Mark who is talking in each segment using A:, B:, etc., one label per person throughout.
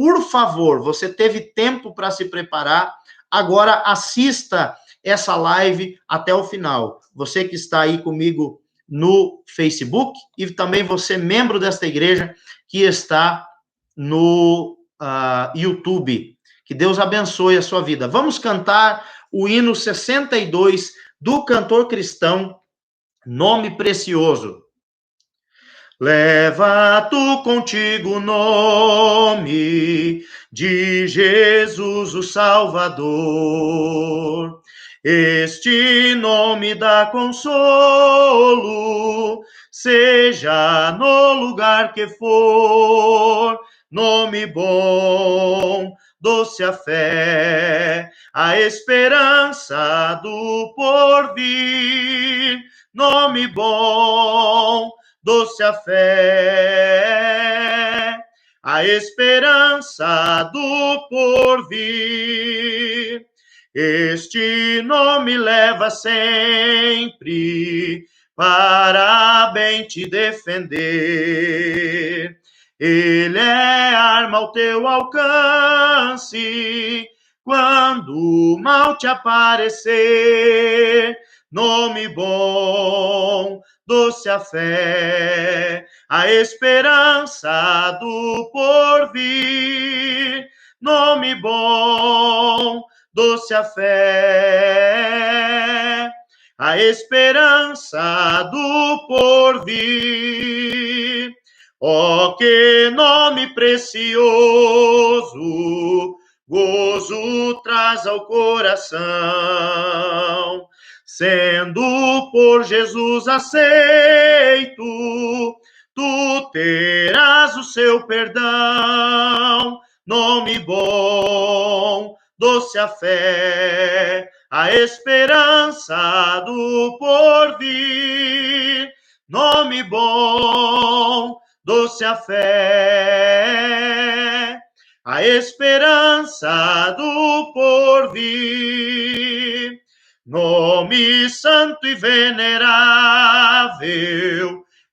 A: por favor, você teve tempo para se preparar, agora assista essa live até o final. Você que está aí comigo no Facebook e também você, membro desta igreja, que está no YouTube. Que Deus abençoe a sua vida. Vamos cantar o hino 62 do cantor cristão, Nome Precioso. Leva tu contigo o nome de Jesus o Salvador. Este nome dá consolo, seja no lugar que for. Nome bom, doce a fé, a esperança do porvir. Nome bom, doce a fé, a esperança do porvir. Este nome leva sempre para bem te defender. Ele é arma ao teu alcance quando o mal te aparecer. Nome bom, doce a fé, a esperança do porvir. Nome bom, doce a fé, a esperança do porvir. Oh, que nome precioso, gozo traz ao coração. Sendo por Jesus aceito, tu terás o seu perdão. Nome bom, doce a fé, a esperança do porvir. Nome bom, doce a fé, a esperança do porvir. Nome santo e venerável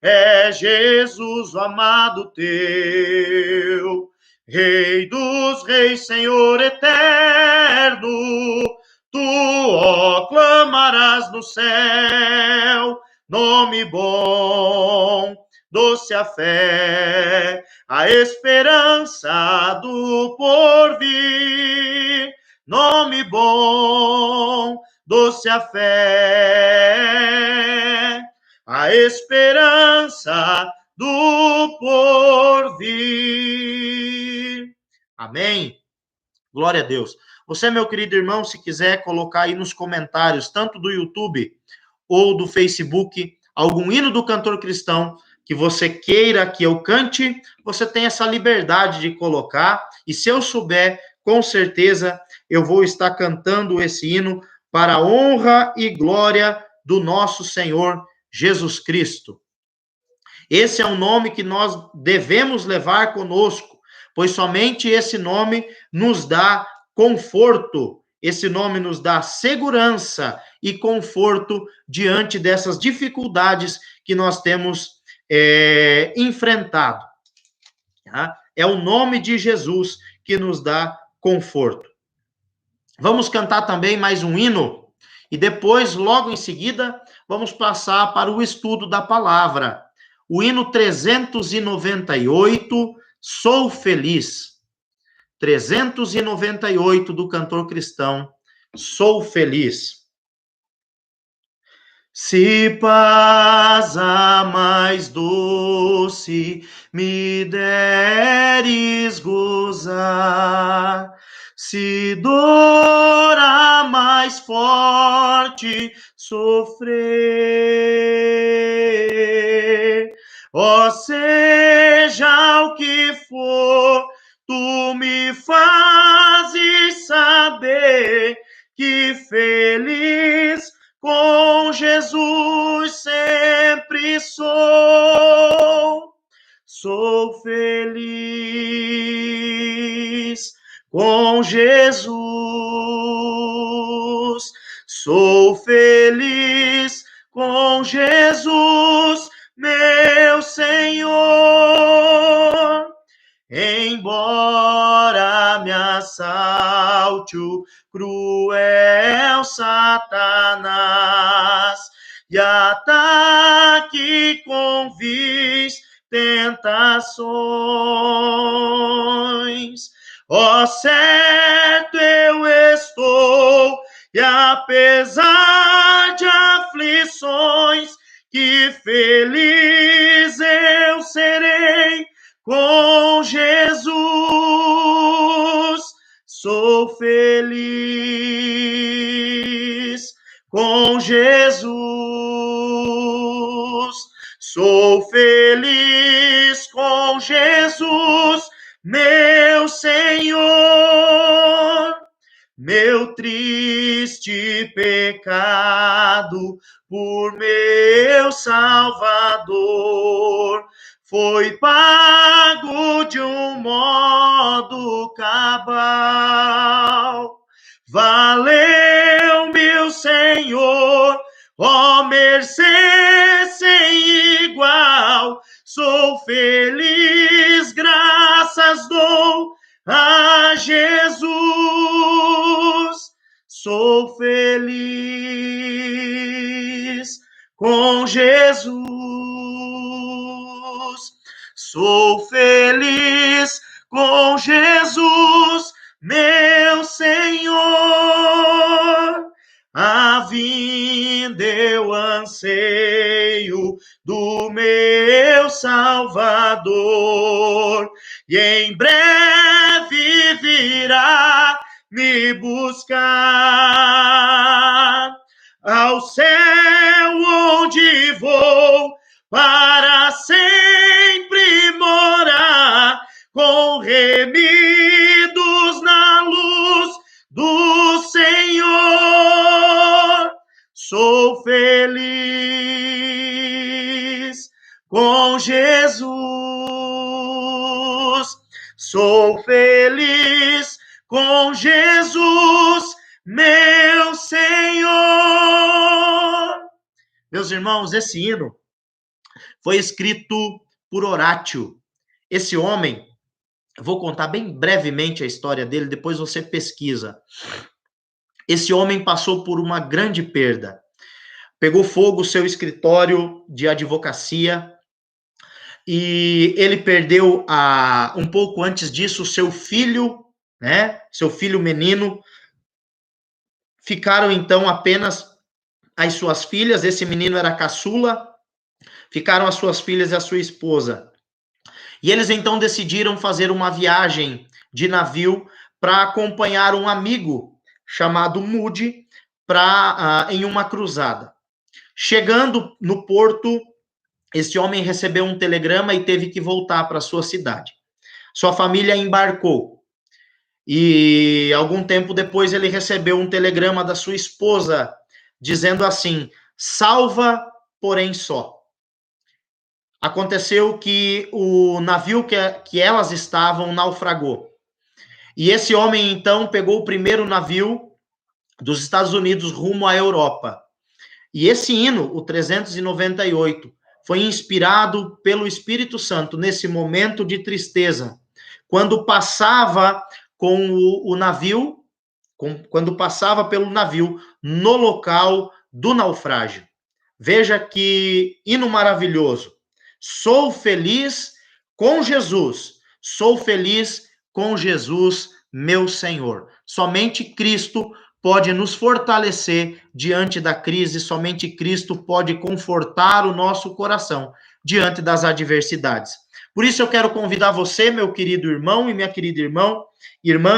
A: é Jesus, o amado teu. Rei dos reis, Senhor eterno, tu, ó, clamarás no céu. Nome bom, doce a fé, a esperança do porvir. Nome bom, doce a fé, a esperança do porvir. Amém? Glória a Deus. Você, meu querido irmão, se quiser colocar aí nos comentários, tanto do YouTube ou do Facebook, algum hino do cantor cristão que você queira que eu cante, você tem essa liberdade de colocar, e se eu souber, com certeza eu vou estar cantando esse hino para a honra e glória do nosso Senhor Jesus Cristo. Esse é um nome que nós devemos levar conosco, pois somente esse nome nos dá conforto, esse nome nos dá segurança e conforto diante dessas dificuldades que nós temos enfrentado. Tá? É o nome de Jesus que nos dá conforto. Vamos cantar também mais um hino e depois, logo em seguida, vamos passar para o estudo da palavra. O hino 398, Sou Feliz. 398 do cantor cristão, Sou Feliz. Se paz a mais doce me deres gozar, se dor a mais forte sofrer, ó seja o que for, tu me fazes saber que feliz com Jesus sempre sou. Sou feliz com Jesus. Sou feliz com Jesus, meu Senhor. Embora assalte o cruel Satanás e ataque com vis tentações. Ó, certo eu estou, e apesar de aflições, que feliz eu serei com Jesus. Sou feliz com Jesus. Sou feliz com Jesus, meu Senhor. Meu triste pecado por meu Salvador foi pago de um modo cabal. Valeu, meu Senhor, ó mercê sem igual. Sou feliz, graças dou a Jesus. Sou feliz com Jesus. Sou feliz com Jesus, meu Senhor. A vinda eu anseio do meu Salvador, e em breve virá me buscar ao céu onde vou para sempre morar, com remidos na luz do Senhor. Sou feliz com Jesus. Sou feliz com Jesus, meu Senhor. Meus irmãos, esse hino foi escrito por Horácio. Esse homem, eu vou contar bem brevemente a história dele, depois você pesquisa. Esse homem passou por uma grande perda. Pegou fogo o seu escritório de advocacia e ele perdeu, um pouco antes disso, o seu filho, né? Seu filho menino. Ficaram, então, apenas as suas filhas. Esse menino era caçula. Ficaram as suas filhas e a sua esposa. E eles, então, decidiram fazer uma viagem de navio para acompanhar um amigo chamado Moody em uma cruzada. Chegando no porto, esse homem recebeu um telegrama e teve que voltar para sua cidade. Sua família embarcou. E algum tempo depois ele recebeu um telegrama da sua esposa dizendo assim: salva, porém só. Aconteceu que o navio que elas estavam naufragou. E esse homem, então, pegou o primeiro navio dos Estados Unidos rumo à Europa. E esse hino, o 398, foi inspirado pelo Espírito Santo nesse momento de tristeza, quando passava com o navio, quando passava pelo navio no local do naufrágio. Veja que hino maravilhoso. Sou feliz com Jesus. Sou feliz com Jesus, meu Senhor. Somente Cristo pode nos fortalecer diante da crise, somente Cristo pode confortar o nosso coração diante das adversidades. Por isso eu quero convidar você, meu querido irmão e minha querida irmã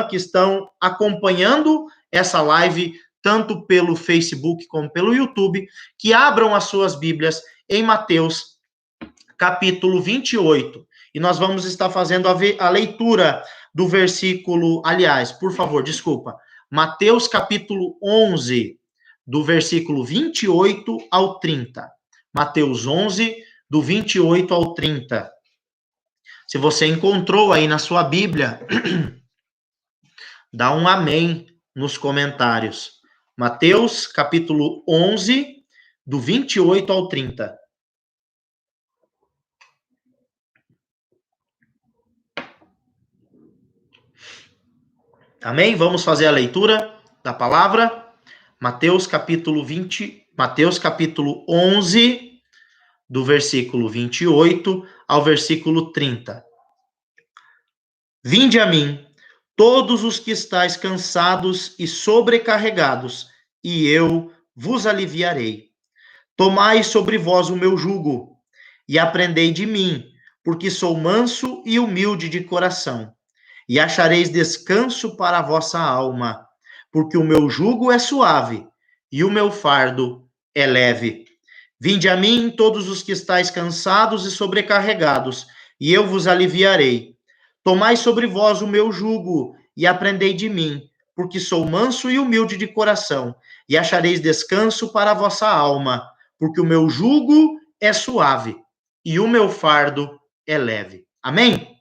A: que estão acompanhando essa live, tanto pelo Facebook como pelo YouTube, que abram as suas Bíblias em Mateus, capítulo 28. E nós vamos estar fazendo a leitura do versículo, aliás, por favor, desculpa, Mateus capítulo 11, do versículo 28 ao 30. Mateus 11, do 28 ao 30. Se você encontrou aí na sua Bíblia, dá um amém nos comentários. Mateus capítulo 11, do 28 ao 30. Amém? Vamos fazer a leitura da palavra. Mateus capítulo 11, do versículo 28 ao versículo 30. Vinde a mim, todos os que estáis cansados e sobrecarregados, e eu vos aliviarei. Tomai sobre vós o meu jugo, e aprendei de mim, porque sou manso e humilde de coração, e achareis descanso para a vossa alma, porque o meu jugo é suave, e o meu fardo é leve. Vinde a mim, todos os que estáis cansados e sobrecarregados, e eu vos aliviarei. Tomai sobre vós o meu jugo, e aprendei de mim, porque sou manso e humilde de coração, e achareis descanso para a vossa alma, porque o meu jugo é suave, e o meu fardo é leve. Amém?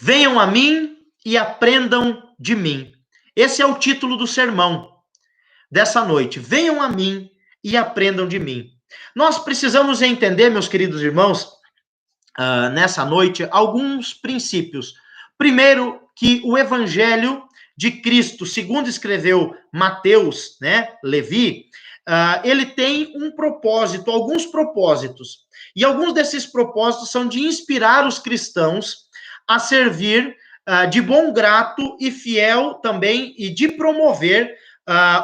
A: Venham a mim e aprendam de mim. Esse é o título do sermão dessa noite. Venham a mim e aprendam de mim. Nós precisamos entender, meus queridos irmãos, nessa noite, alguns princípios. Primeiro, que o evangelho de Cristo, segundo escreveu Mateus, né, Levi, ele tem um propósito, alguns propósitos. E alguns desses propósitos são de inspirar os cristãos a servir de bom grato e fiel também, e de promover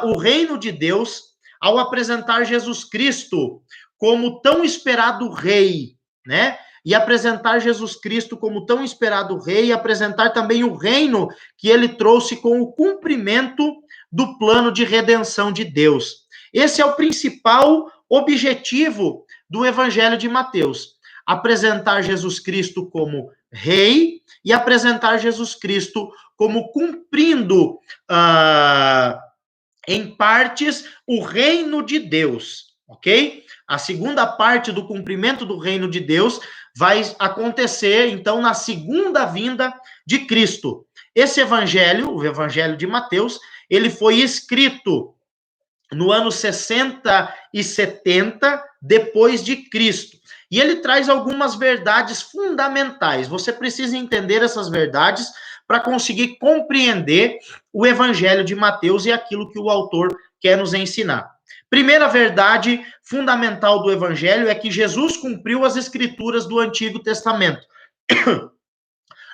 A: o reino de Deus ao apresentar Jesus Cristo como tão esperado rei, né? E apresentar Jesus Cristo como tão esperado rei, e apresentar também o reino que ele trouxe com o cumprimento do plano de redenção de Deus. Esse é o principal objetivo do Evangelho de Mateus: apresentar Jesus Cristo como rei e apresentar Jesus Cristo como cumprindo em partes o reino de Deus, ok? A segunda parte do cumprimento do reino de Deus vai acontecer, então, na segunda vinda de Cristo. Esse evangelho, o evangelho de Mateus, ele foi escrito no ano 60 e 70 depois de Cristo. E ele traz algumas verdades fundamentais. Você precisa entender essas verdades para conseguir compreender o evangelho de Mateus e aquilo que o autor quer nos ensinar. Primeira verdade fundamental do evangelho é que Jesus cumpriu as escrituras do Antigo Testamento.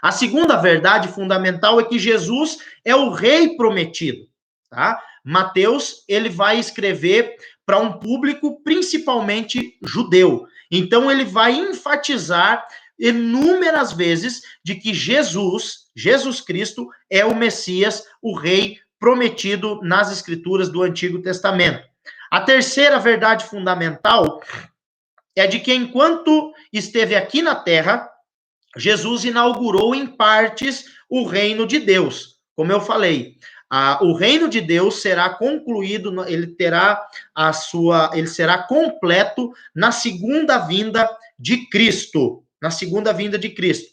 A: A segunda verdade fundamental é que Jesus é o rei prometido, tá? Mateus, ele vai escrever para um público principalmente judeu. Então ele vai enfatizar inúmeras vezes de que Jesus Cristo é o Messias, o rei prometido nas escrituras do Antigo Testamento. A terceira verdade fundamental é de que enquanto esteve aqui na terra, Jesus inaugurou em partes o reino de Deus. Como eu falei, o reino de Deus será concluído, ele será completo na segunda vinda de Cristo. Na segunda vinda de Cristo.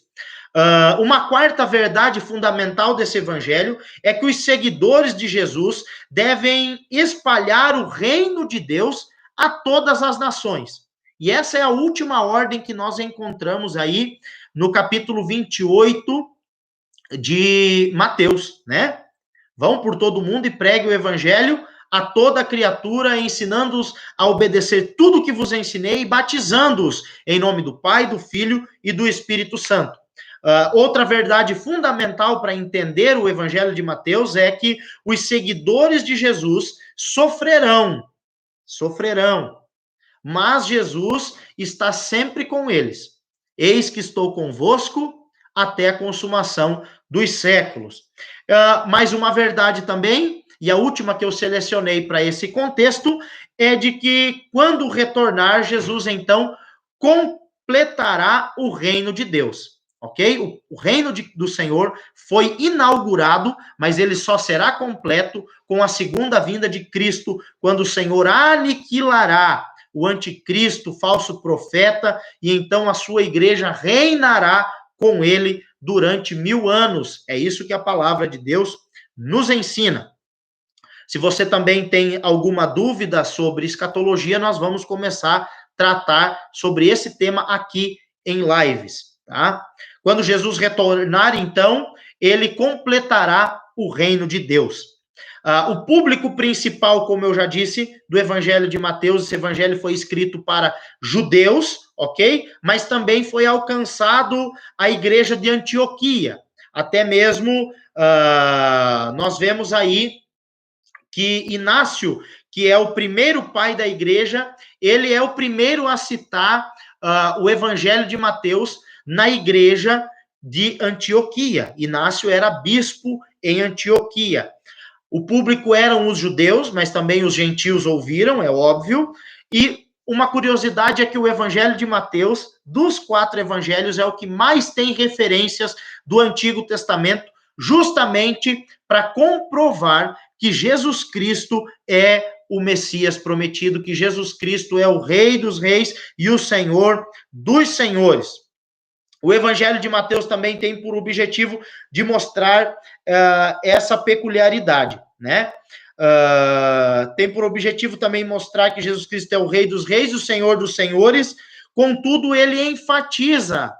A: Uma quarta verdade fundamental desse evangelho é que os seguidores de Jesus devem espalhar o reino de Deus a todas as nações. E essa é a última ordem que nós encontramos aí no capítulo 28 de Mateus, né? Vão por todo mundo e pregue o evangelho a toda criatura, ensinando-os a obedecer tudo o que vos ensinei e batizando-os em nome do Pai, do Filho e do Espírito Santo. Outra verdade fundamental para entender o evangelho de Mateus é que os seguidores de Jesus sofrerão, mas Jesus está sempre com eles. Eis que estou convosco até a consumação dos séculos. Mais uma verdade também, e a última que eu selecionei para esse contexto, é de que quando retornar, Jesus então completará o reino de Deus. Ok? O reino do Senhor foi inaugurado, mas ele só será completo com a segunda vinda de Cristo, quando o Senhor aniquilará o anticristo, falso profeta, e então a sua igreja reinará com ele durante 1000 anos. É isso que a palavra de Deus nos ensina. Se você também tem alguma dúvida sobre escatologia, nós vamos começar a tratar sobre esse tema aqui em lives, tá? Quando Jesus retornar, então, ele completará o reino de Deus. O público principal, como eu já disse, do Evangelho de Mateus, esse evangelho foi escrito para judeus, ok? Mas também foi alcançado a igreja de Antioquia. Até mesmo nós vemos aí que Inácio, que é o primeiro pai da igreja, ele é o primeiro a citar o Evangelho de Mateus na igreja de Antioquia. Inácio era bispo em Antioquia. O público eram os judeus, mas também os gentios ouviram, é óbvio. E uma curiosidade é que o Evangelho de Mateus, dos 4 evangelhos, é o que mais tem referências do Antigo Testamento, justamente para comprovar que Jesus Cristo é o Messias prometido, que Jesus Cristo é o Rei dos Reis e o Senhor dos Senhores. O Evangelho de Mateus também tem por objetivo de mostrar essa peculiaridade, né? Tem por objetivo também mostrar que Jesus Cristo é o Rei dos Reis, o Senhor dos Senhores. Contudo, ele enfatiza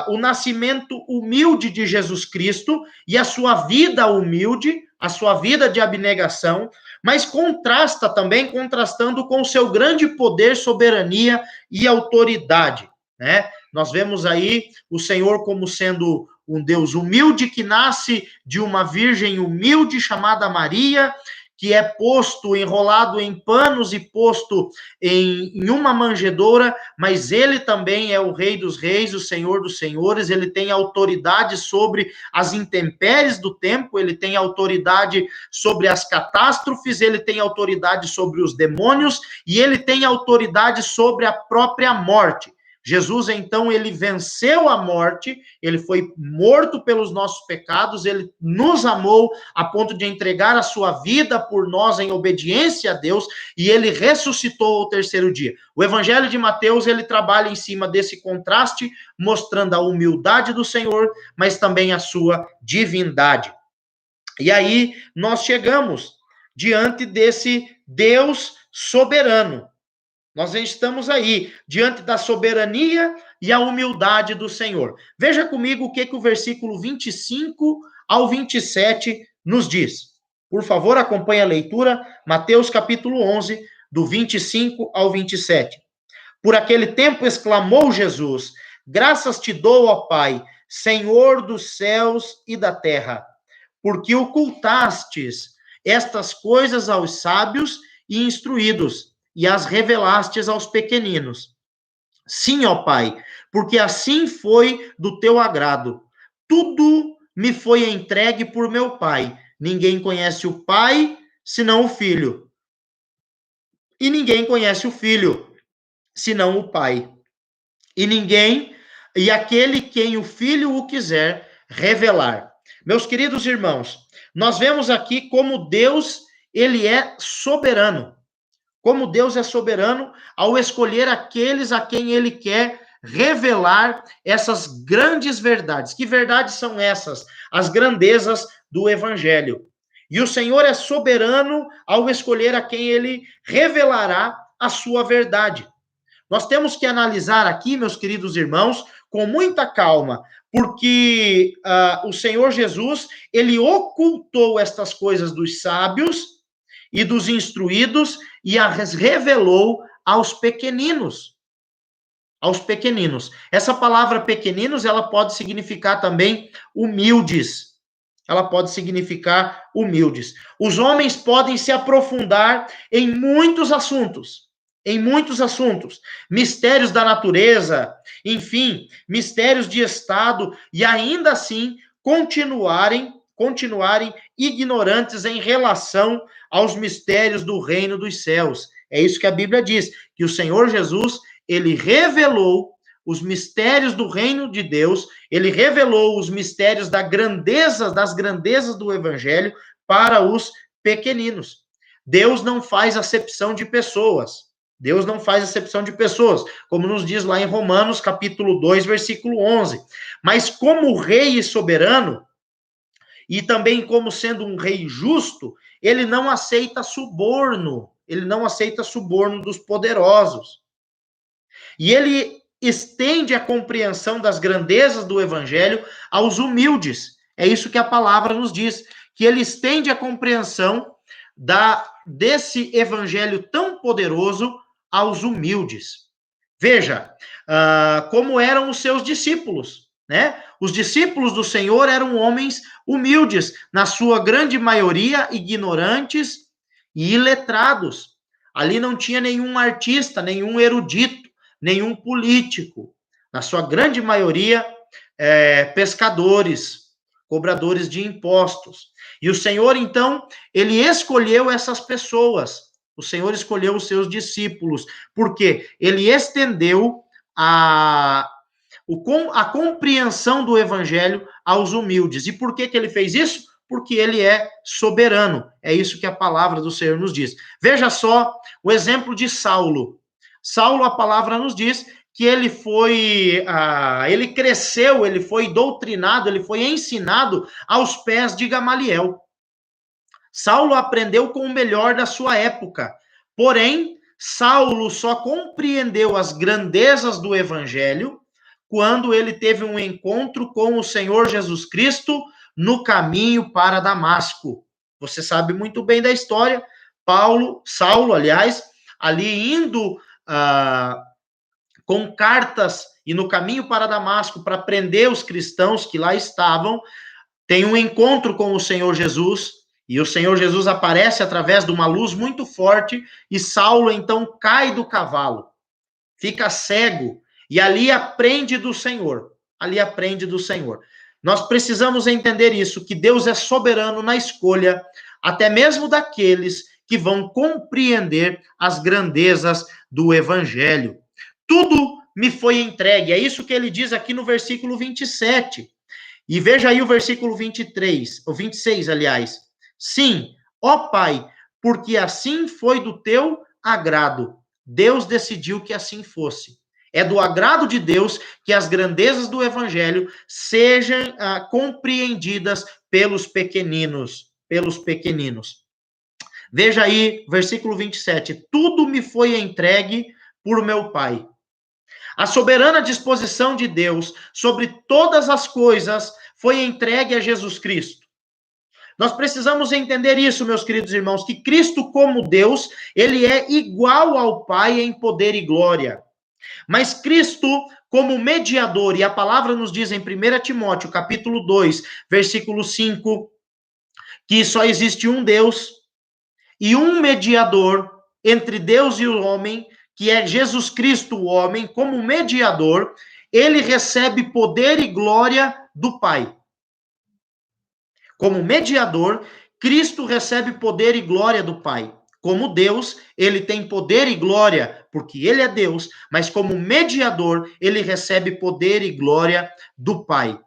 A: o nascimento humilde de Jesus Cristo e a sua vida humilde, a sua vida de abnegação, mas contrasta também, contrastando com o seu grande poder, soberania e autoridade, né? Nós vemos aí o Senhor como sendo um Deus humilde, que nasce de uma virgem humilde chamada Maria, que é posto, enrolado em panos e posto em uma manjedoura, mas ele também é o Rei dos Reis, o Senhor dos Senhores, ele tem autoridade sobre as intempéries do tempo, ele tem autoridade sobre as catástrofes, ele tem autoridade sobre os demônios e ele tem autoridade sobre a própria morte. Jesus, então, ele venceu a morte, ele foi morto pelos nossos pecados, ele nos amou a ponto de entregar a sua vida por nós em obediência a Deus, e ele ressuscitou ao terceiro dia. O Evangelho de Mateus, ele trabalha em cima desse contraste, mostrando a humildade do Senhor, mas também a sua divindade. E aí, nós chegamos diante desse Deus soberano. Nós estamos aí, diante da soberania e a humildade do Senhor. Veja comigo o que o versículo 25 ao 27 nos diz. Por favor, acompanhe a leitura, Mateus capítulo 11, do 25 ao 27. Por aquele tempo exclamou Jesus: graças te dou, ó Pai, Senhor dos céus e da terra, porque ocultastes estas coisas aos sábios e instruídos, e as revelastes aos pequeninos. Sim, ó Pai, porque assim foi do teu agrado. Tudo me foi entregue por meu Pai. Ninguém conhece o Pai, senão o Filho. E ninguém conhece o Filho, senão o Pai. E aquele quem o Filho o quiser revelar. Meus queridos irmãos, nós vemos aqui como Deus, ele é soberano. Como Deus é soberano ao escolher aqueles a quem ele quer revelar essas grandes verdades. Que verdades são essas? As grandezas do evangelho. E o Senhor é soberano ao escolher a quem ele revelará a sua verdade. Nós temos que analisar aqui, meus queridos irmãos, com muita calma, porque o Senhor Jesus, ele ocultou estas coisas dos sábios e dos instruídos e as revelou aos pequeninos. Aos pequeninos. Essa palavra pequeninos, ela pode significar também humildes. Ela pode significar humildes. Os homens podem se aprofundar em muitos assuntos. Em muitos assuntos. Mistérios da natureza, enfim, mistérios de Estado, e ainda assim continuarem ignorantes em relação aos mistérios do reino dos céus. É isso que a Bíblia diz, que o Senhor Jesus, ele revelou os mistérios do reino de Deus, ele revelou os mistérios das grandezas do evangelho para os pequeninos. Deus não faz acepção de pessoas. Deus não faz acepção de pessoas, como nos diz lá em Romanos, capítulo 2, versículo 11. Mas como rei e soberano, e também como sendo um rei justo, ele não aceita suborno. Ele não aceita suborno dos poderosos. E ele estende a compreensão das grandezas do evangelho aos humildes. É isso que a palavra nos diz, que ele estende a compreensão desse evangelho tão poderoso aos humildes. Veja, como eram os seus discípulos, né? Os discípulos do Senhor eram homens humildes, na sua grande maioria ignorantes e iletrados. Ali não tinha nenhum artista, nenhum erudito, nenhum político. Na sua grande maioria, pescadores, cobradores de impostos. E o Senhor, então, ele escolheu essas pessoas. O Senhor escolheu os seus discípulos, porque ele estendeu a compreensão do evangelho aos humildes. E por que ele fez isso? Porque ele é soberano. É isso que a palavra do Senhor nos diz. Veja só o exemplo de Saulo. Saulo, a palavra nos diz que ele ele cresceu, ele foi doutrinado, ele foi ensinado aos pés de Gamaliel. Saulo aprendeu com o melhor da sua época. Porém, Saulo só compreendeu as grandezas do evangelho quando ele teve um encontro com o Senhor Jesus Cristo no caminho para Damasco. Você sabe muito bem da história. Saulo, aliás, ali indo com cartas e no caminho para Damasco para prender os cristãos que lá estavam, tem um encontro com o Senhor Jesus, e o Senhor Jesus aparece através de uma luz muito forte, e Saulo então cai do cavalo, fica cego, e ali aprende do Senhor. Ali aprende do Senhor. Nós precisamos entender isso, que Deus é soberano na escolha, até mesmo daqueles que vão compreender as grandezas do Evangelho. Tudo me foi entregue. É isso que ele diz aqui no versículo 27. E veja aí o versículo 23, ou 26, aliás. Sim, ó Pai, porque assim foi do teu agrado. Deus decidiu que assim fosse. É do agrado de Deus que as grandezas do evangelho sejam compreendidas pelos pequeninos, Veja aí, versículo 27. Tudo me foi entregue por meu Pai. A soberana disposição de Deus sobre todas as coisas foi entregue a Jesus Cristo. Nós precisamos entender isso, meus queridos irmãos, que Cristo, como Deus, ele é igual ao Pai em poder e glória. Mas Cristo, como mediador, e a palavra nos diz em 1 Timóteo, capítulo 2, versículo 5, que só existe um Deus e um mediador entre Deus e o homem, que é Jesus Cristo, o homem, como mediador, ele recebe poder e glória do Pai. Como mediador, Cristo recebe poder e glória do Pai. Como Deus, ele tem poder e glória, porque ele é Deus, mas como mediador, ele recebe poder e glória do Pai.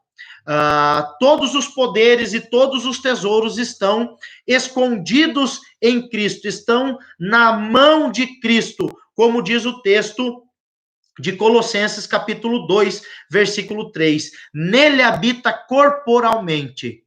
A: Todos os poderes e todos os tesouros estão escondidos em Cristo, estão na mão de Cristo, como diz o texto de Colossenses capítulo 2, versículo 3. Nele habita corporalmente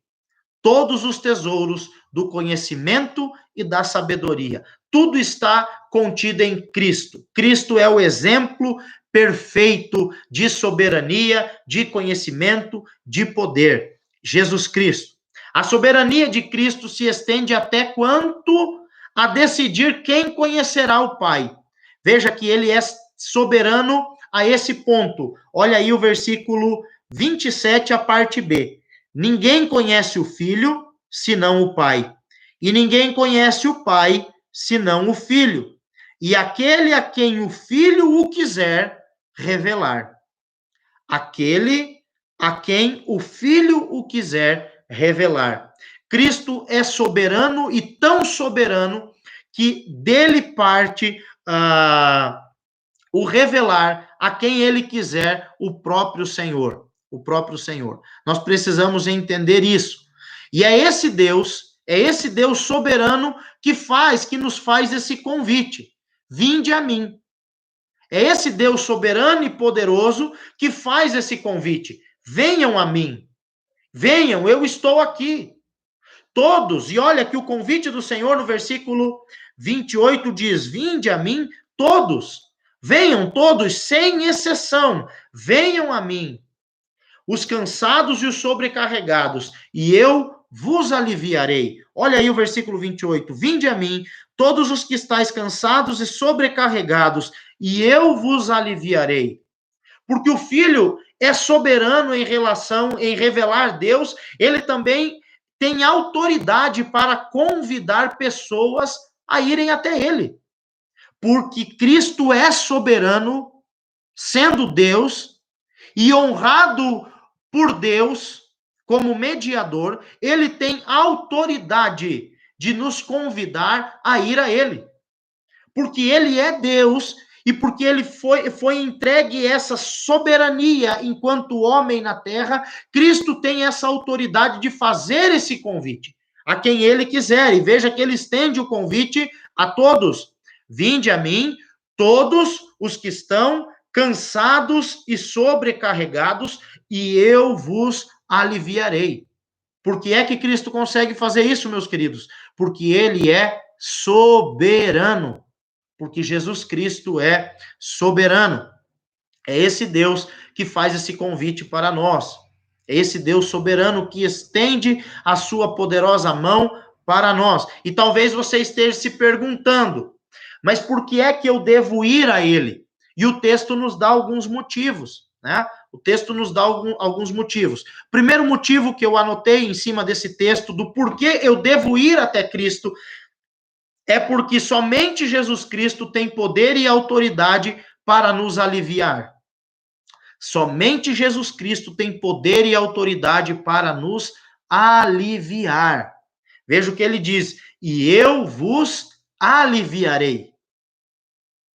A: todos os tesouros do conhecimento e da sabedoria. Tudo está contido em Cristo. Cristo é o exemplo perfeito de soberania, de conhecimento, de poder. Jesus Cristo. A soberania de Cristo se estende até quanto a decidir quem conhecerá o Pai. Veja que ele é soberano a esse ponto. Olha aí o versículo 27, a parte B. Ninguém conhece o Filho, senão o Pai. E ninguém conhece o Pai, senão o Filho. E aquele a quem o Filho o quiser revelar. Aquele a quem o Filho o quiser revelar. Cristo é soberano e tão soberano que dele parte o revelar a quem ele quiser o próprio Senhor. O próprio Senhor. Nós precisamos entender isso. E é esse Deus soberano que nos faz esse convite. Vinde a mim. É esse Deus soberano e poderoso que faz esse convite. Venham a mim. Venham, eu estou aqui. Todos, e olha que o convite do Senhor no versículo 28 diz: vinde a mim todos. Venham todos, sem exceção. Venham a mim. os cansados e os sobrecarregados, e eu vos aliviarei. Olha aí o versículo 28. Vinde a mim, todos os que estáis cansados e sobrecarregados, e eu vos aliviarei. Porque o Filho é soberano em revelar Deus, ele também tem autoridade para convidar pessoas a irem até ele. Porque Cristo é soberano, sendo Deus, e honrado por Deus como mediador, ele tem autoridade de nos convidar a ir a ele. Porque ele é Deus e porque ele foi entregue essa soberania enquanto homem na terra, Cristo tem essa autoridade de fazer esse convite a quem ele quiser. E veja que ele estende o convite a todos. Vinde a mim, todos os que estão cansados e sobrecarregados, e eu vos aliviarei. Por que é que Cristo consegue fazer isso, meus queridos? Porque ele é soberano. Porque Jesus Cristo é soberano. É esse Deus que faz esse convite para nós. É esse Deus soberano que estende a sua poderosa mão para nós. E talvez você esteja se perguntando, mas por que é que eu devo ir a ele? E o texto nos dá alguns motivos, né? O texto nos dá alguns motivos. Primeiro motivo que eu anotei em cima desse texto do porquê eu devo ir até Cristo é porque somente Jesus Cristo tem poder e autoridade para nos aliviar. Somente Jesus Cristo tem poder e autoridade para nos aliviar. Veja o que ele diz: e eu vos aliviarei.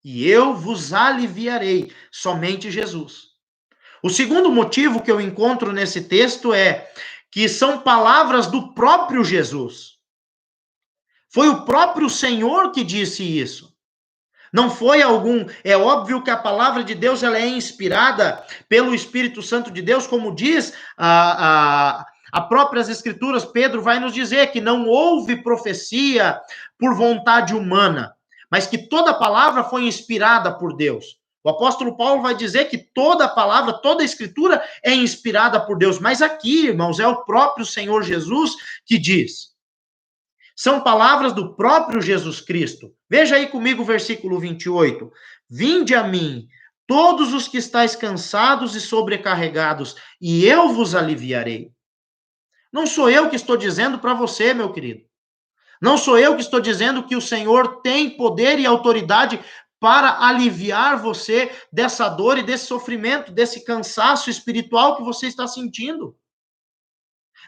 A: E eu vos aliviarei. Somente Jesus. O segundo motivo que eu encontro nesse texto é que são palavras do próprio Jesus. Foi o próprio Senhor que disse isso. Não foi algum. É óbvio que a palavra de Deus ela é inspirada pelo Espírito Santo de Deus, como diz a próprias Escrituras. Pedro vai nos dizer que não houve profecia por vontade humana, mas que toda palavra foi inspirada por Deus. O apóstolo Paulo vai dizer que toda palavra, toda a Escritura é inspirada por Deus. Mas aqui, irmãos, é o próprio Senhor Jesus que diz. São palavras do próprio Jesus Cristo. Veja aí comigo o versículo 28. Vinde a mim, todos os que estáis cansados e sobrecarregados, e eu vos aliviarei. Não sou eu que estou dizendo para você, meu querido. Não sou eu que estou dizendo que o Senhor tem poder e autoridade para aliviar você dessa dor e desse sofrimento, desse cansaço espiritual que você está sentindo.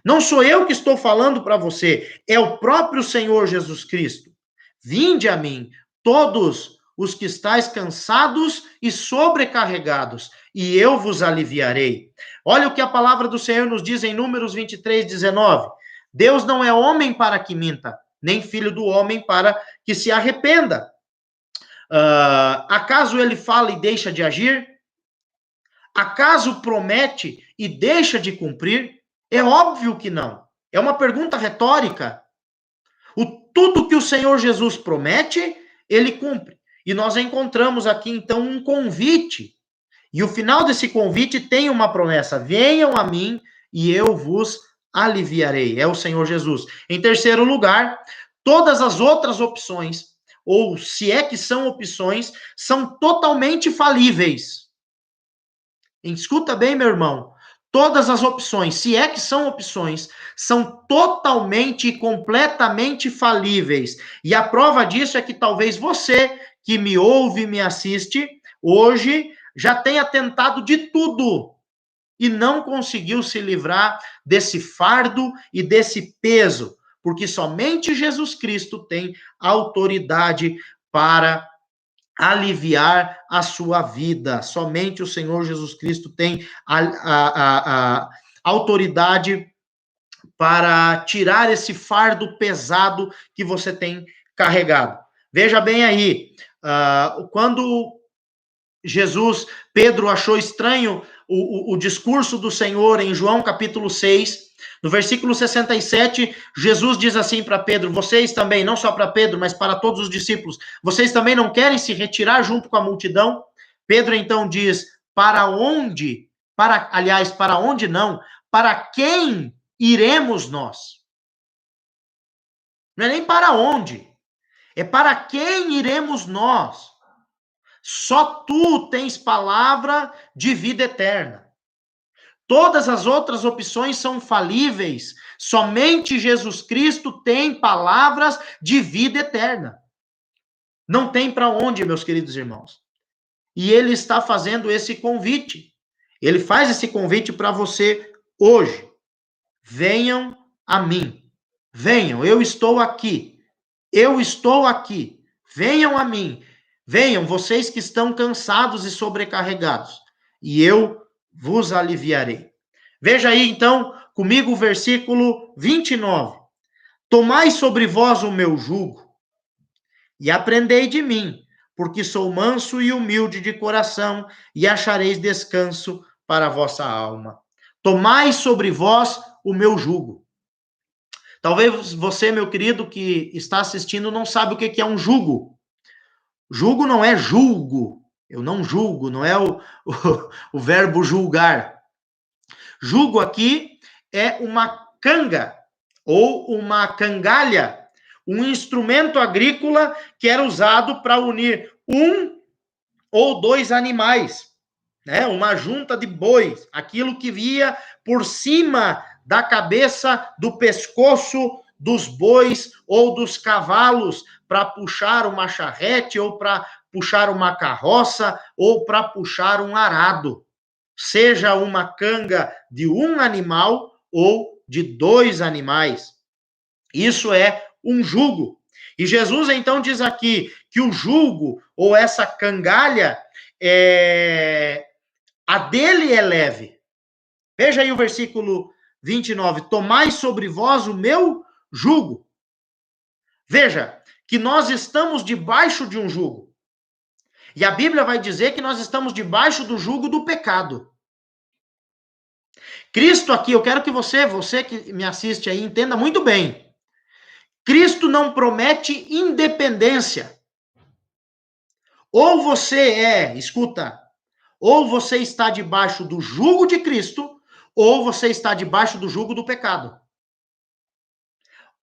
A: Não sou eu que estou falando para você, é o próprio Senhor Jesus Cristo. Vinde a mim, todos os que estáis cansados e sobrecarregados, e eu vos aliviarei. Olha o que a palavra do Senhor nos diz em Números 23, 19. Deus não é homem para que minta, nem filho do homem para que se arrependa. Acaso ele fala e deixa de agir? Acaso promete e deixa de cumprir? É óbvio que não. É uma pergunta retórica. Tudo que o Senhor Jesus promete, ele cumpre. E nós encontramos aqui, então, um convite. E o final desse convite tem uma promessa: venham a mim e eu vos aliviarei. É o Senhor Jesus. Em terceiro lugar, todas as outras opções, ou se é que são opções, são totalmente falíveis. Escuta bem, meu irmão. Todas as opções, se é que são opções, são totalmente e completamente falíveis. E a prova disso é que talvez você, que me ouve e me assiste, hoje já tenha tentado de tudo e não conseguiu se livrar desse fardo e desse peso, porque somente Jesus Cristo tem autoridade para aliviar a sua vida. Somente o Senhor Jesus Cristo tem a autoridade para tirar esse fardo pesado que você tem carregado. Veja bem aí, quando Pedro achou estranho o discurso do Senhor em João capítulo 6, no versículo 67, Jesus diz assim para Pedro: vocês também, não só para Pedro, mas para todos os discípulos, vocês também não querem se retirar junto com a multidão? Pedro então diz: para onde para onde não? Para quem iremos nós? Não é nem para onde, é para quem iremos nós. Só tu tens palavra de vida eterna. Todas as outras opções são falíveis. Somente Jesus Cristo tem palavras de vida eterna. Não tem para onde, meus queridos irmãos. E ele está fazendo esse convite. Ele faz esse convite para você hoje. Venham a mim. Venham, eu estou aqui. Eu estou aqui. Venham a mim. Venham, vocês que estão cansados e sobrecarregados, e eu vos aliviarei. Veja aí, então, comigo o versículo 29. Tomai sobre vós o meu jugo, e aprendei de mim, porque sou manso e humilde de coração, e achareis descanso para a vossa alma. Tomai sobre vós o meu jugo. Talvez você, meu querido, que está assistindo, não sabe o que é um jugo. Jugo não é julgo. Eu não julgo, não é o verbo julgar. Jugo aqui é uma canga ou uma cangalha, um instrumento agrícola que era usado para unir um ou dois animais, né? Uma junta de bois, aquilo que via por cima da cabeça, do pescoço dos bois ou dos cavalos para puxar uma charrete ou para puxar uma carroça ou para puxar um arado. Seja uma canga de um animal ou de dois animais. Isso é um jugo. E Jesus então diz aqui que o jugo ou essa cangalha a dele é leve. Veja aí o versículo 29. Tomai sobre vós o meu jugo. Veja que nós estamos debaixo de um jugo. E a Bíblia vai dizer que nós estamos debaixo do jugo do pecado. Cristo aqui, eu quero que você que me assiste aí, entenda muito bem. Cristo não promete independência. Ou você escuta, ou você está debaixo do jugo de Cristo, ou você está debaixo do jugo do pecado.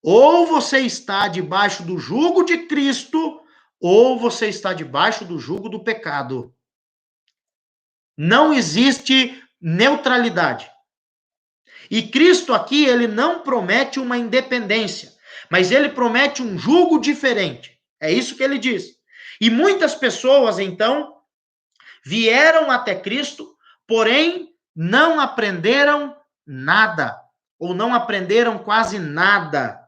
A: Ou você está debaixo do jugo de Cristo, ou você está debaixo do jugo do pecado. Não existe neutralidade. E Cristo aqui, ele não promete uma independência, mas ele promete um jugo diferente. É isso que ele diz. E muitas pessoas, então, vieram até Cristo, porém não aprenderam nada, ou não aprenderam quase nada.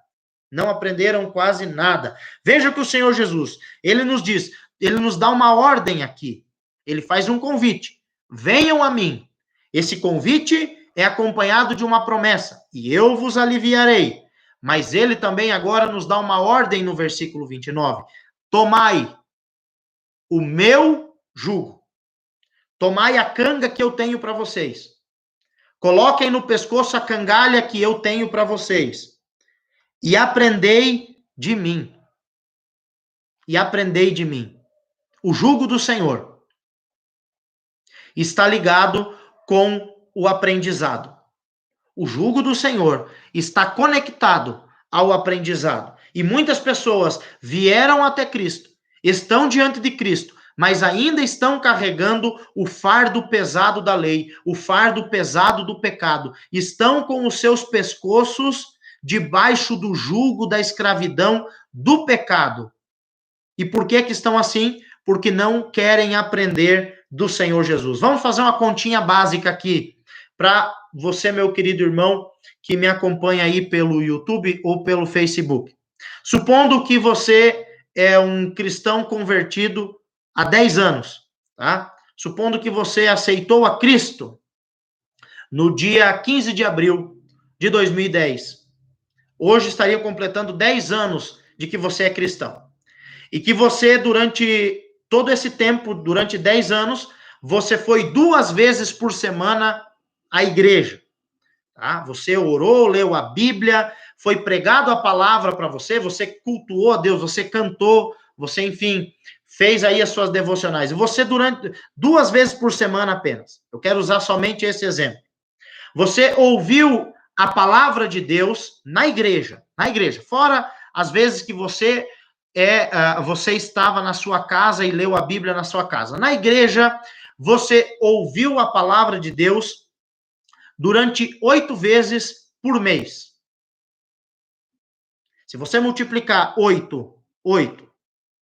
A: Não aprenderam quase nada. Veja que o Senhor Jesus, ele nos diz, ele nos dá uma ordem aqui. Ele faz um convite. Venham a mim. Esse convite é acompanhado de uma promessa. E eu vos aliviarei. Mas ele também agora nos dá uma ordem no versículo 29. Tomai o meu jugo. Tomai a canga que eu tenho para vocês. Coloquem no pescoço a cangalha que eu tenho para vocês. E aprendei de mim. E aprendei de mim. O jugo do Senhor está ligado com o aprendizado. O jugo do Senhor está conectado ao aprendizado. E muitas pessoas vieram até Cristo, estão diante de Cristo, mas ainda estão carregando o fardo pesado da lei, o fardo pesado do pecado. Estão com os seus pescoços debaixo do jugo da escravidão do pecado. E por que estão assim? Porque não querem aprender do Senhor Jesus. Vamos fazer uma continha básica aqui, para você, meu querido irmão, que me acompanha aí pelo YouTube ou pelo Facebook. Supondo que você é um cristão convertido há 10 anos, tá? Supondo que você aceitou a Cristo no dia 15 de abril de 2010. Hoje estaria completando 10 anos de que você é cristão. E que você, durante todo esse tempo, durante 10 anos, você foi 2 vezes por semana à igreja. Tá? Você orou, leu a Bíblia, foi pregado a palavra para você, você cultuou a Deus, você cantou, você, enfim, fez aí as suas devocionais, e você durante 2 vezes por semana apenas, eu quero usar somente esse exemplo, você ouviu a palavra de Deus na igreja, fora as vezes que você estava na sua casa e leu a Bíblia na sua casa. Na igreja, você ouviu a palavra de Deus durante 8 vezes por mês. Se você multiplicar 8,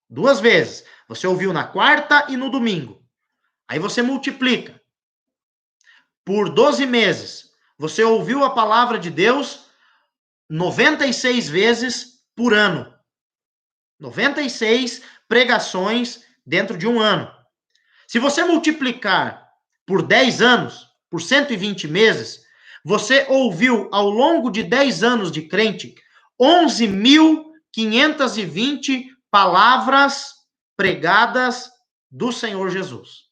A: 2 vezes, você ouviu na quarta e no domingo. Aí você multiplica por 12 meses. Você ouviu a palavra de Deus 96 vezes por ano. 96 pregações dentro de um ano. Se você multiplicar por 10 anos, por 120 meses, você ouviu ao longo de 10 anos de crente 11.520 palavras pregadas do Senhor Jesus.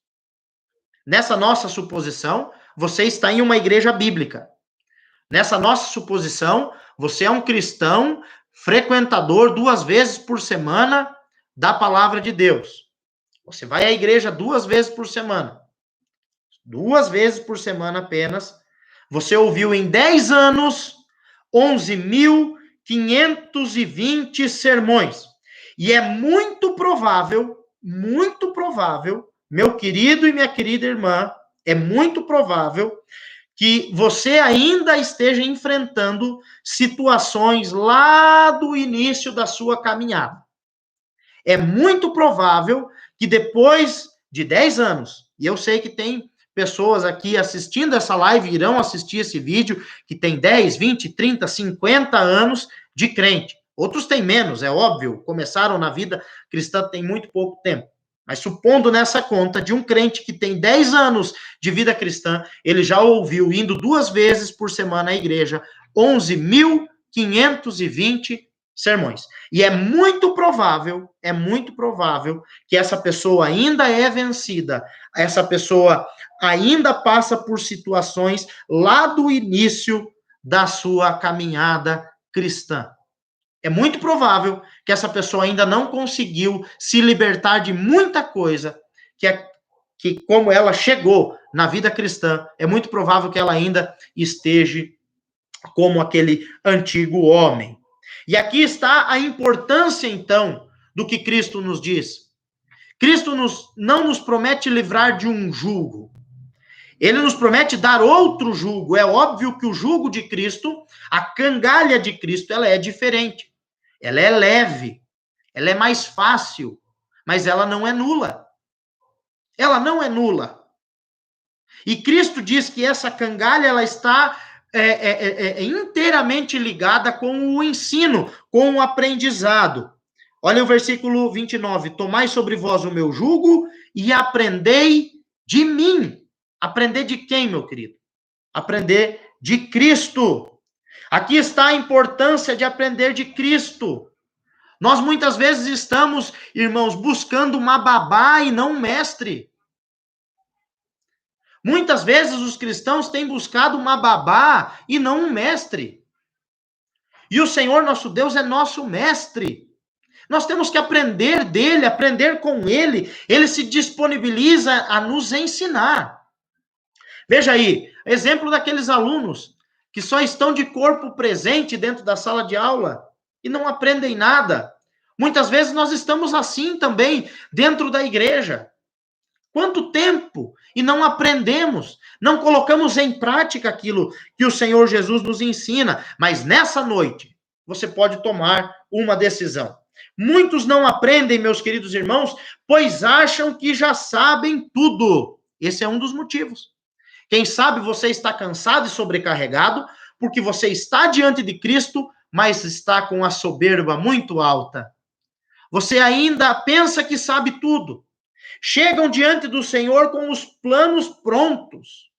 A: Nessa nossa suposição, você está em uma igreja bíblica. Nessa nossa suposição, você é um cristão frequentador 2 vezes por semana da palavra de Deus. Você vai à igreja 2 vezes por semana. 2 vezes por semana apenas. Você ouviu em 10 anos 11.520 sermões. E é muito provável, meu querido e minha querida irmã, é muito provável que você ainda esteja enfrentando situações lá do início da sua caminhada. É muito provável que depois de 10 anos, e eu sei que tem pessoas aqui assistindo essa live, irão assistir esse vídeo, que tem 10, 20, 30, 50 anos de crente. Outros têm menos, é óbvio, começaram na vida cristã tem muito pouco tempo. Mas supondo nessa conta de um crente que tem 10 anos de vida cristã, ele já ouviu, indo 2 vezes por semana à igreja, 11.520 sermões. E é muito provável que essa pessoa ainda é vencida, essa pessoa ainda passa por situações lá do início da sua caminhada cristã. É muito provável que essa pessoa ainda não conseguiu se libertar de muita coisa que como ela chegou na vida cristã, é muito provável que ela ainda esteja como aquele antigo homem. E aqui está a importância, então, do que Cristo nos diz. Cristo não nos promete livrar de um jugo. Ele nos promete dar outro jugo. É óbvio que o jugo de Cristo, a cangalha de Cristo, ela é diferente. Ela é leve, ela é mais fácil, mas ela não é nula. Ela não é nula. E Cristo diz que essa cangalha, ela está inteiramente ligada com o ensino, com o aprendizado. Olha o versículo 29. Tomai sobre vós o meu jugo e aprendei de mim. Aprender de quem, meu querido? Aprender de Cristo. Aqui está a importância de aprender de Cristo. Nós muitas vezes estamos, irmãos, buscando uma babá e não um mestre. Muitas vezes os cristãos têm buscado uma babá e não um mestre. E o Senhor nosso Deus é nosso mestre. Nós temos que aprender dele, aprender com ele. Ele se disponibiliza a nos ensinar. Veja aí, exemplo daqueles alunos que só estão de corpo presente dentro da sala de aula e não aprendem nada. Muitas vezes nós estamos assim também dentro da igreja. Quanto tempo e não aprendemos, não colocamos em prática aquilo que o Senhor Jesus nos ensina, mas nessa noite você pode tomar uma decisão. Muitos não aprendem, meus queridos irmãos, pois acham que já sabem tudo. Esse é um dos motivos. Quem sabe você está cansado e sobrecarregado porque você está diante de Cristo, mas está com a soberba muito alta. Você ainda pensa que sabe tudo. Chegam diante do Senhor com os planos prontos.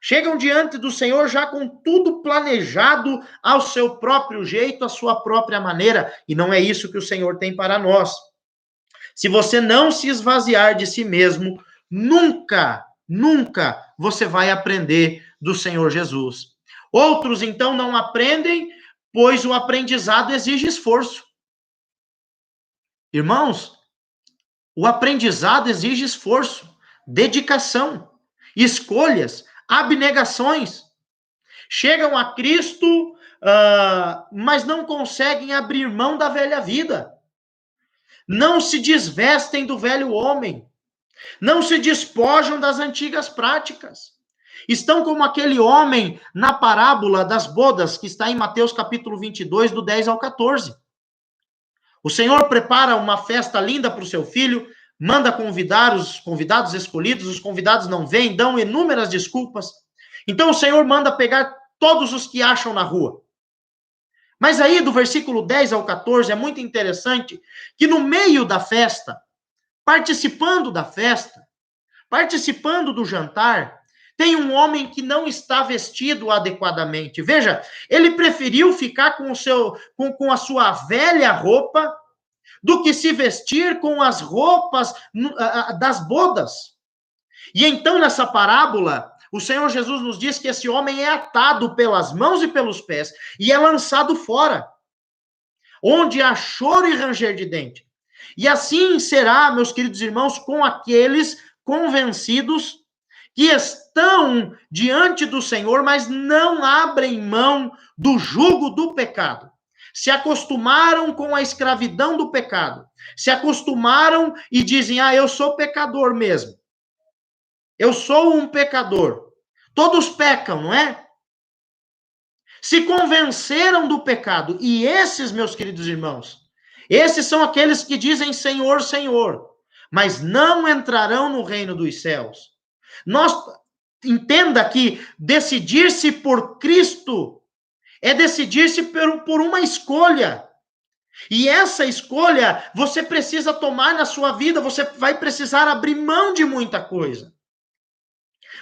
A: Chegam diante do Senhor já com tudo planejado ao seu próprio jeito, à sua própria maneira. E não é isso que o Senhor tem para nós. Se você não se esvaziar de si mesmo, nunca você vai aprender do Senhor Jesus. Outros, então, não aprendem, pois o aprendizado exige esforço. Irmãos, O aprendizado exige esforço, dedicação, escolhas, abnegações. Chegam a Cristo, mas não conseguem abrir mão da velha vida. Não se desvestem do velho homem. Não se despojam das antigas práticas. Estão como aquele homem na parábola das bodas, que está em Mateus capítulo 22, do 10 ao 14. O Senhor prepara uma festa linda para o seu filho, manda convidar os convidados escolhidos, os convidados não vêm, dão inúmeras desculpas. Então o Senhor manda pegar todos os que acham na rua. Mas aí, do versículo 10 ao 14, é muito interessante que no meio da festa, participando da festa, participando do jantar, tem um homem que não está vestido adequadamente. Veja, ele preferiu ficar com a sua velha roupa do que se vestir com as roupas das bodas. E então, nessa parábola, o Senhor Jesus nos diz que esse homem é atado pelas mãos e pelos pés e é lançado fora, onde há choro e ranger de dente. E assim será, meus queridos irmãos, com aqueles convencidos que estão diante do Senhor, mas não abrem mão do jugo do pecado. Se acostumaram com a escravidão do pecado. Se acostumaram e dizem, eu sou pecador mesmo. Eu sou um pecador. Todos pecam, não é? Se convenceram do pecado. E esses, meus queridos irmãos, esses são aqueles que dizem Senhor, Senhor, mas não entrarão no reino dos céus. Entenda que decidir-se por Cristo é decidir-se por uma escolha. E essa escolha você precisa tomar na sua vida, você vai precisar abrir mão de muita coisa.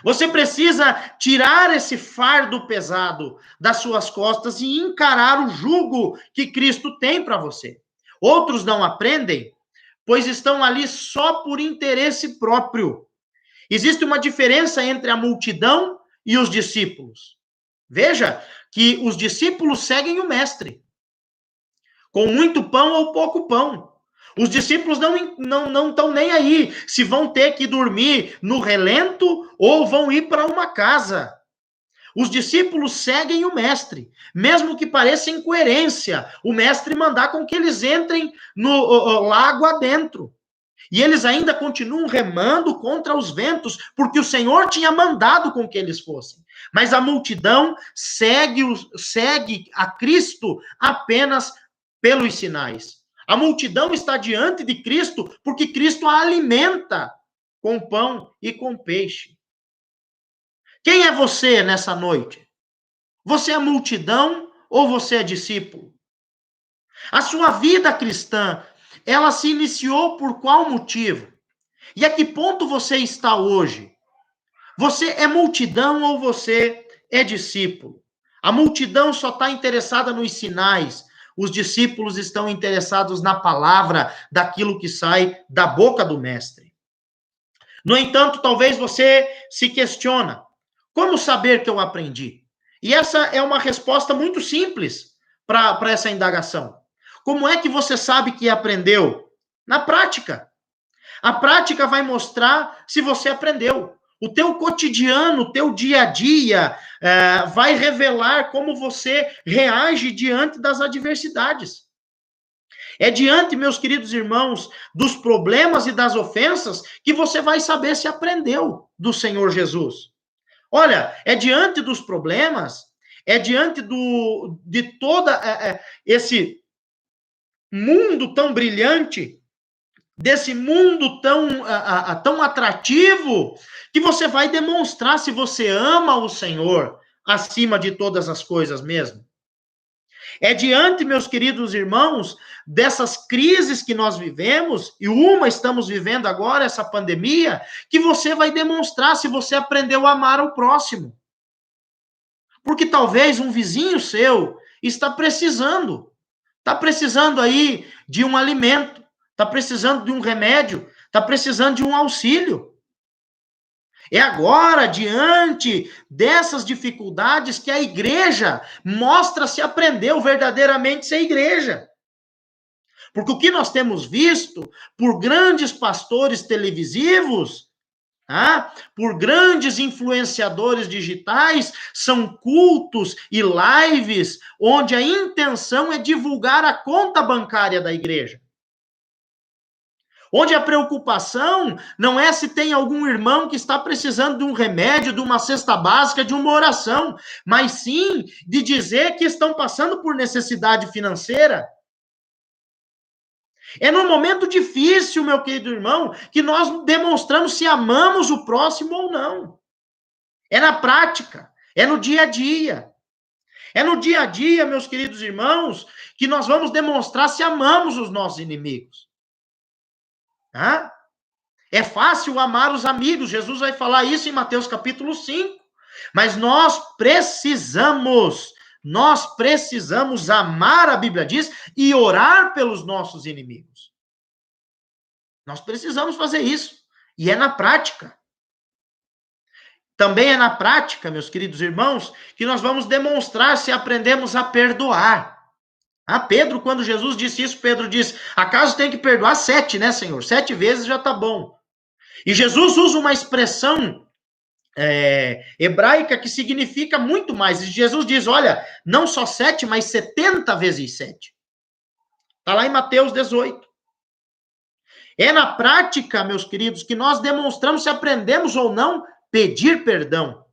A: Você precisa tirar esse fardo pesado das suas costas e encarar o jugo que Cristo tem para você. Outros não aprendem, pois estão ali só por interesse próprio. Existe uma diferença entre a multidão e os discípulos. Veja que os discípulos seguem o mestre, com muito pão ou pouco pão. Os discípulos não estão nem aí se vão ter que dormir no relento ou vão ir para uma casa. Os discípulos seguem o mestre, mesmo que pareça incoerência o mestre mandar com que eles entrem no lago adentro. E eles ainda continuam remando contra os ventos, porque o Senhor tinha mandado com que eles fossem. Mas a multidão segue a Cristo apenas pelos sinais. A multidão está diante de Cristo porque Cristo a alimenta com pão e com peixe. Quem é você nessa noite? Você é multidão ou você é discípulo? A sua vida cristã, ela se iniciou por qual motivo? E a que ponto você está hoje? Você é multidão ou você é discípulo? A multidão só está interessada nos sinais. Os discípulos estão interessados na palavra daquilo que sai da boca do mestre. No entanto, talvez você se questiona, como saber que eu aprendi? E essa é uma resposta muito simples para essa indagação. Como é que você sabe que aprendeu? Na prática. A prática vai mostrar se você aprendeu. O teu cotidiano, o teu dia a dia, vai revelar como você reage diante das adversidades. É diante, meus queridos irmãos, dos problemas e das ofensas que você vai saber se aprendeu do Senhor Jesus. Olha, é diante dos problemas, é diante de todo esse mundo tão brilhante, desse mundo tão atrativo, que você vai demonstrar se você ama o Senhor acima de todas as coisas mesmo. É diante, meus queridos irmãos, dessas crises que nós vivemos, e uma estamos vivendo agora, essa pandemia, que você vai demonstrar se você aprendeu a amar o próximo. Porque talvez um vizinho seu está precisando aí de um alimento, está precisando de um remédio, está precisando de um auxílio. É agora, diante dessas dificuldades, que a igreja mostra se aprendeu verdadeiramente ser igreja. Porque o que nós temos visto por grandes pastores televisivos, por grandes influenciadores digitais, são cultos e lives onde a intenção é divulgar a conta bancária da igreja. Onde a preocupação não é se tem algum irmão que está precisando de um remédio, de uma cesta básica, de uma oração, mas sim de dizer que estão passando por necessidade financeira. É num momento difícil, meu querido irmão, que nós demonstramos se amamos o próximo ou não. É na prática, é no dia a dia. É no dia a dia, meus queridos irmãos, que nós vamos demonstrar se amamos os nossos inimigos. É fácil amar os amigos, Jesus vai falar isso em Mateus capítulo 5. Mas nós precisamos amar, a Bíblia diz, e orar pelos nossos inimigos. Nós precisamos fazer isso. E é na prática. Também é na prática, meus queridos irmãos, que nós vamos demonstrar se aprendemos a perdoar. Pedro, quando Jesus disse isso, Pedro disse, acaso tem que perdoar 7, né, Senhor? 7 vezes já tá bom. E Jesus usa uma expressão hebraica que significa muito mais. E Jesus diz, olha, não só 7, mas 70 vezes 7. Está lá em Mateus 18. É na prática, meus queridos, que nós demonstramos se aprendemos ou não pedir perdão.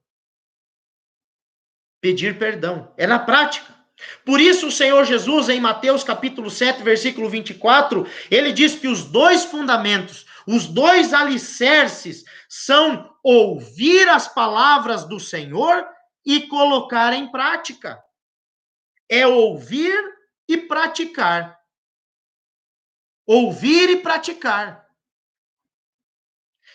A: Pedir perdão. É na prática. Por isso o Senhor Jesus, em Mateus capítulo 7, versículo 24, ele diz que os 2 fundamentos, os 2 alicerces são ouvir as palavras do Senhor e colocar em prática. É ouvir e praticar. Ouvir e praticar.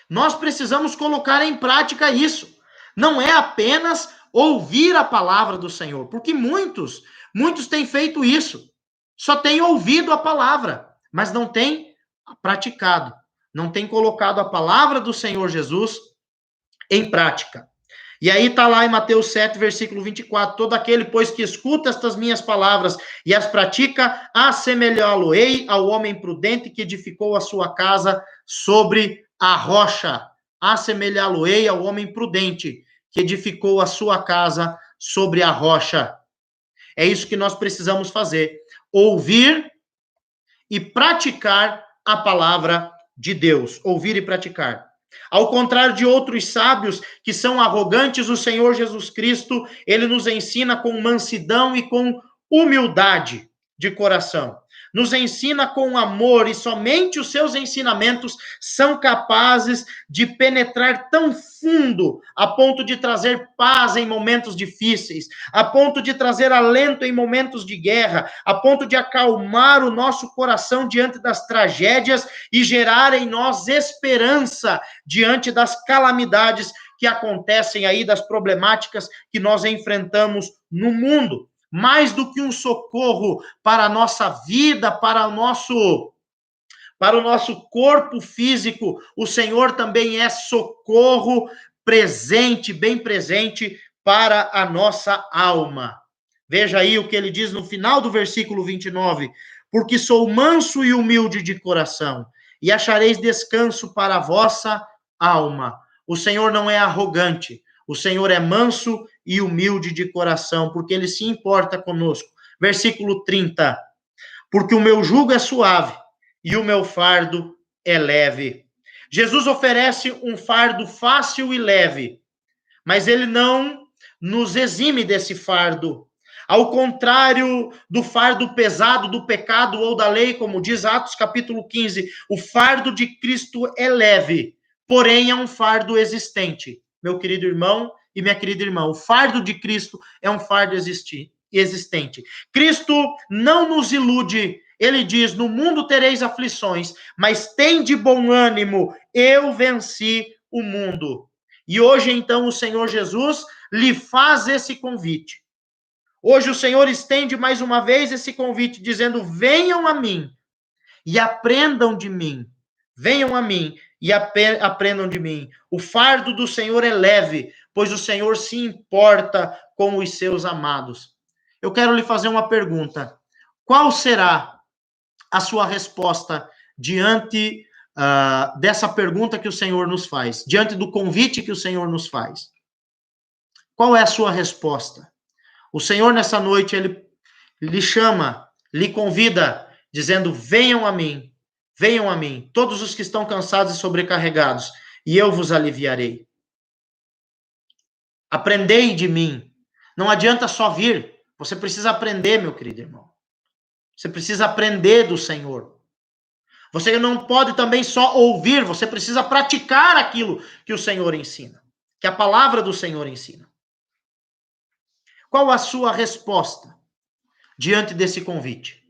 A: Nós precisamos colocar em prática isso. Não é apenas ouvir a palavra do Senhor, porque muitos têm feito isso. Só têm ouvido a palavra, mas não têm praticado. Não têm colocado a palavra do Senhor Jesus em prática. E aí está lá em Mateus 7, versículo 24, todo aquele, pois, que escuta estas minhas palavras e as pratica, assemelhá-lo-ei ao homem prudente que edificou a sua casa sobre a rocha. Assemelhá-lo-ei ao homem prudente que edificou a sua casa sobre a rocha. É isso que nós precisamos fazer, ouvir e praticar a palavra de Deus, ouvir e praticar. Ao contrário de outros sábios que são arrogantes, o Senhor Jesus Cristo, ele nos ensina com mansidão e com humildade de coração. Nos ensina com amor e somente os seus ensinamentos são capazes de penetrar tão fundo a ponto de trazer paz em momentos difíceis, a ponto de trazer alento em momentos de guerra, a ponto de acalmar o nosso coração diante das tragédias e gerar em nós esperança diante das calamidades que acontecem aí, das problemáticas que nós enfrentamos no mundo. Mais do que um socorro para a nossa vida, para o nosso corpo físico, o Senhor também é socorro presente, bem presente para a nossa alma. Veja aí o que ele diz no final do versículo 29, porque sou manso e humilde de coração, e achareis descanso para a vossa alma. O Senhor não é arrogante, o Senhor é manso e humilde de coração, porque ele se importa conosco. Versículo 30. Porque o meu jugo é suave e o meu fardo é leve. Jesus oferece um fardo fácil e leve, mas ele não nos exime desse fardo. Ao contrário do fardo pesado do pecado ou da lei, como diz Atos capítulo 15, o fardo de Cristo é leve, porém é um fardo existente. Meu querido irmão e minha querida irmã, o fardo de Cristo é um fardo existente. Cristo não nos ilude. Ele diz, no mundo tereis aflições, mas tende bom ânimo, eu venci o mundo. E hoje, então, o Senhor Jesus lhe faz esse convite. Hoje o Senhor estende mais uma vez esse convite, dizendo, venham a mim e aprendam de mim. Venham a mim e aprendam de mim. O fardo do Senhor é leve, pois o Senhor se importa com os seus amados. Eu quero lhe fazer uma pergunta. Qual será a sua resposta diante dessa pergunta que o Senhor nos faz, diante do convite que o Senhor nos faz? Qual é a sua resposta? O Senhor, nessa noite, ele lhe chama, lhe convida, dizendo: venham a mim, todos os que estão cansados e sobrecarregados, e eu vos aliviarei. Aprendei de mim. Não adianta só vir, você precisa aprender, meu querido irmão. Você precisa aprender do Senhor. Você não pode também só ouvir, você precisa praticar aquilo que o Senhor ensina, que a palavra do Senhor ensina. Qual a sua resposta diante desse convite?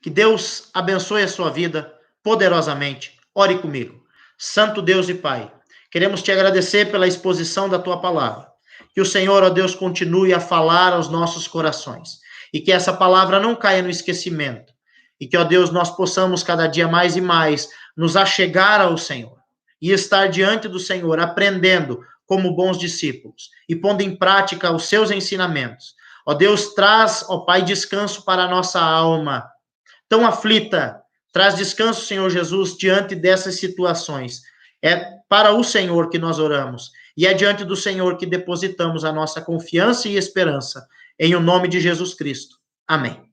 A: Que Deus abençoe a sua vida poderosamente. Ore comigo. Santo Deus e Pai, queremos te agradecer pela exposição da tua palavra. Que o Senhor, ó Deus, continue a falar aos nossos corações. E que essa palavra não caia no esquecimento. E que, ó Deus, nós possamos cada dia mais e mais nos achegar ao Senhor. E estar diante do Senhor, aprendendo como bons discípulos. E pondo em prática os seus ensinamentos. Ó Deus, traz, ó Pai, descanso para a nossa alma tão aflita. Traz descanso, Senhor Jesus, diante dessas situações. É para o Senhor que nós oramos. E é diante do Senhor que depositamos a nossa confiança e esperança. Em o nome de Jesus Cristo. Amém.